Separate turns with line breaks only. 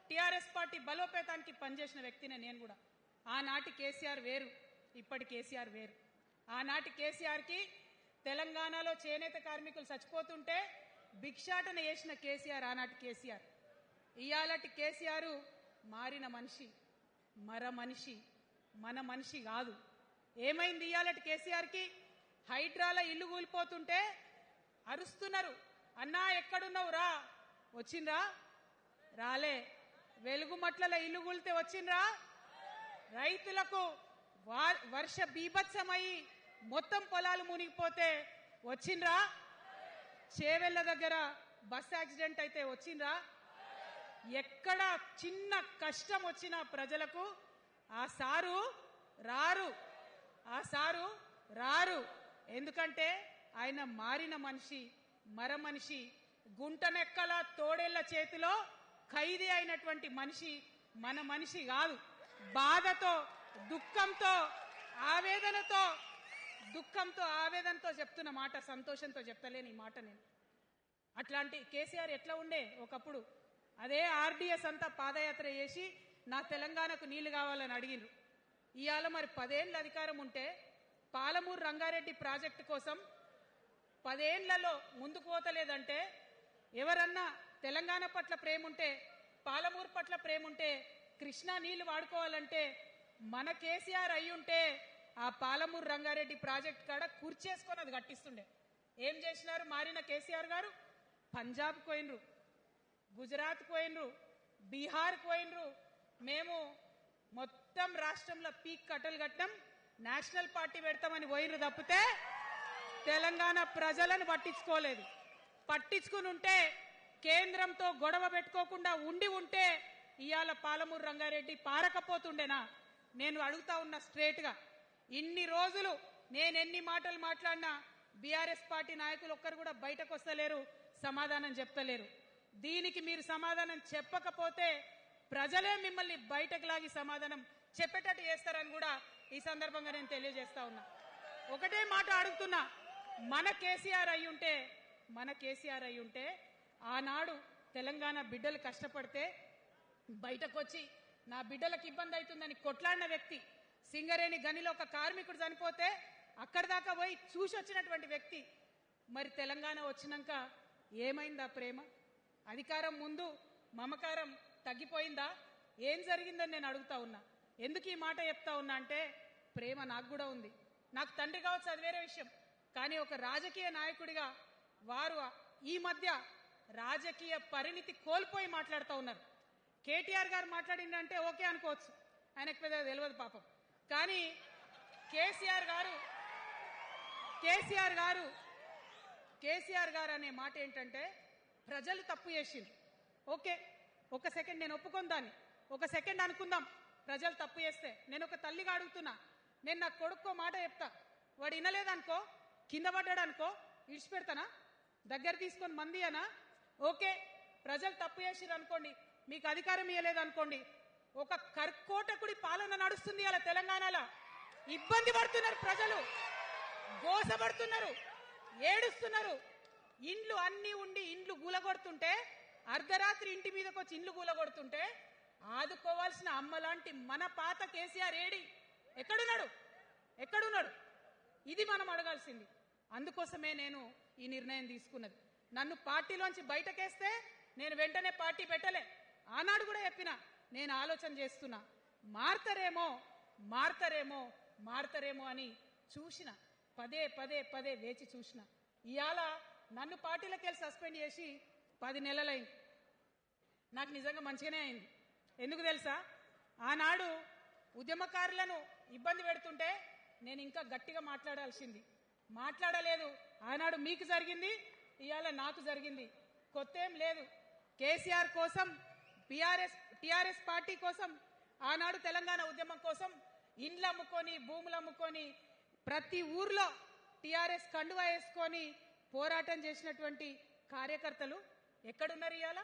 TRS party బలోపేతానికి పనిచేసిన వ్యక్తినే నేను కూడా. ఆనాటి కేసీఆర్ వేరు, ఇప్పటి కేసీఆర్ వేరు. ఆనాటి కేసీఆర్కి తెలంగాణలో చేనేత కార్మికులు చచ్చిపోతుంటే భిక్షాటన చేసిన కేసీఆర్ ఆనాటి కేసీఆర్. ఇయాలటి కేసీఆర్ మారిన మనిషి, మర మనిషి, మన మనిషి కాదు. ఏమైంది ఇయాలటి కేసీఆర్కి? హైడ్రాల ఇల్లు కూలిపోతుంటే అరుస్తున్నారు, అన్నా ఎక్కడున్నావు రా, వచ్చిండ్రా? రాలే. వెలుగుమట్ల ఇల్లు కూలితే వచ్చిండ్రా? రైతులకు వర్ష బీభత్సమై మొత్తం పొలాలు మునిగిపోతే వచ్చిండ్రా? చేవెళ్ల దగ్గర బస్ యాక్సిడెంట్ అయితే వచ్చిండ్రా? ఎక్కడ చిన్న కష్టం వచ్చినా ప్రజలకు ఆ సారు రారు, ఆ సారు రారు. ఎందుకంటే ఆయన మారిన మనిషి, మర మనిషి, గుంటనెక్కల తోడేళ్ల చేతిలో ఖైదీ అయినటువంటి మనిషి, మన మనిషి కాదు. బాధతో, దుఃఖంతో, ఆవేదనతో చెప్తున్న మాట, సంతోషంతో చెప్తలేని ఈ మాట నేను. అట్లాంటి కేసీఆర్ ఎట్లా ఉండే ఒకప్పుడు? అదే ఆర్డీఎస్ అంతా పాదయాత్ర చేసి నా తెలంగాణకు నీళ్లు కావాలని అడిగినరు. ఇవాళ మరి 10 ఏళ్ళ అధికారం ఉంటే పాలమూరు రంగారెడ్డి ప్రాజెక్టు కోసం 10 ఏళ్లలో ముందుకు పోతలేదంటే, ఎవరన్నా తెలంగాణ పట్ల ప్రేమ ఉంటే, పాలమూరు పట్ల ప్రేమ ఉంటే, కృష్ణా నీళ్లు వాడుకోవాలంటే మన కేసీఆర్ అయ్యుంటే ఆ పాలమూరు రంగారెడ్డి ప్రాజెక్ట్ కాడ కుర్చేసుకొని అది కట్టిస్తుండే. ఏం చేసినారు మారిన కేసీఆర్ గారు? పంజాబ్ పోయినరు, గుజరాత్ పోయినరు, బీహార్ పోయినరు. మేము మొత్తం రాష్ట్రంలో పీక్ కట్టలు కట్టాం, నేషనల్ పార్టీ పెడతామని పోయినరు తప్పితే తెలంగాణ ప్రజలను పట్టించుకోలేదు. పట్టించుకుని ఉంటే, కేంద్రంతో గొడవ పెట్టుకోకుండా ఉంటే ఇవాళ పాలమూరు రంగారెడ్డి పారకపోతుండేనా? నేను అడుగుతా ఉన్నా స్ట్రేట్ గా. ఇన్ని రోజులు నేను ఎన్ని మాటలు మాట్లాడినా బీఆర్ఎస్ పార్టీ నాయకులు ఒక్కరు కూడా బయటకు వస్తలేరు, సమాధానం చెప్తలేరు. దీనికి మీరు సమాధానం చెప్పకపోతే ప్రజలే మిమ్మల్ని బయటకు లాగి సమాధానం చెప్పేటట్టు చేస్తారని కూడా ఈ సందర్భంగా నేను తెలియజేస్తా ఉన్నా. ఒకటే మాట అడుగుతున్నా, మన కేసీఆర్ అయ్యుంటే ఆనాడు తెలంగాణ బిడ్డలు కష్టపడితే బయటకు వచ్చి నా బిడ్డలకు ఇబ్బంది అవుతుందని కొట్లాడిన వ్యక్తి, సింగరేణి గనిలో ఒక కార్మికుడు చనిపోతే అక్కడి దాకా పోయి చూసి వచ్చినటువంటి వ్యక్తి. మరి తెలంగాణ వచ్చినాక ఏమైందా ప్రేమ? అధికారం ముందు మమకారం తగ్గిపోయిందా? ఏం జరిగిందని నేను అడుగుతా ఉన్నా. ఎందుకు ఈ మాట చెప్తా ఉన్నా అంటే, ప్రేమ నాకు కూడా ఉంది. నాకు తండ్రి కావచ్చు, అది వేరే విషయం. కానీ ఒక రాజకీయ నాయకుడిగా వారు ఈ మధ్య రాజకీయ పరిణితి కోల్పోయి మాట్లాడుతూ ఉన్నారు. కేటీఆర్ గారు మాట్లాడిందంటే ఓకే అనుకోవచ్చు, ఆయనకు పెద్ద తెలియదు పాపం. కానీ కేసీఆర్ గారు అనే మాట ఏంటంటే, ప్రజలు తప్పు చేసిండ్రు. ఓకే, ఒక సెకండ్ నేను ఒప్పుకొని దాన్ని, ఒక సెకండ్ అనుకుందాం. ప్రజలు తప్పు చేస్తే నేను ఒక తల్లిగా అడుగుతున్నా, నేను నా కొడుకో మాట చెప్తా, వాడు వినలేదనుకో, కింద పడ్డాడనుకో, ఇడిచిపెడతానా? దగ్గర తీసుకొని మంది అనా? ఓకే, ప్రజలు తప్పు చేసిర్రు అనుకోండి, మీకు అధికారం ఇవ్వలేదు అనుకోండి, ఒక కర్కోటకుడి పాలన నడుస్తుంది అలా తెలంగాణలో. ఇబ్బంది పడుతున్నారు ప్రజలు, గోసపడుతున్నారు, ఏడుస్తున్నారు. ఇండ్లు అన్ని ఉండి ఇండ్లు గూలగొడుతుంటే, అర్ధరాత్రి ఇంటి మీదకి వచ్చి ఇండ్లు గూలగొడుతుంటే ఆదుకోవాల్సిన అమ్మలాంటి మన పాత కేసీఆర్ ఏడి? ఎక్కడున్నాడు? ఇది మనం అడగాల్సింది. అందుకోసమే నేను ఈ నిర్ణయం తీసుకున్నది. నన్ను పార్టీలోంచి బయటకేస్తే నేను వెంటనే పార్టీ పెట్టలే. ఆనాడు కూడా చెప్పినా, నేను ఆలోచన చేస్తున్నా, మారతారేమో అని చూసిన, పదే వేచి చూసిన. ఇవాళ నన్ను పార్టీలోకి వెళ్ళి సస్పెండ్ చేసి 10 నెలలైంది. నాకు నిజంగా మంచిగానే అయింది. ఎందుకు తెలుసా? ఆనాడు ఉద్యమకారులను ఇబ్బంది పెడుతుంటే నేను ఇంకా గట్టిగా మాట్లాడలేదు. ఆనాడు మీకు జరిగింది, ఇవాళ నాకు జరిగింది. కొత్త ఏం లేదు. కేసీఆర్ కోసం, టీఆర్ఎస్ పార్టీ కోసం, ఆనాడు తెలంగాణ ఉద్యమం కోసం ఇండ్లు అమ్ముకొని, భూములు అమ్ముకొని, ప్రతి ఊర్లో టీఆర్ఎస్ కండువా వేసుకొని పోరాటం చేసినటువంటి కార్యకర్తలు ఎక్కడున్నారు ఇవాళ?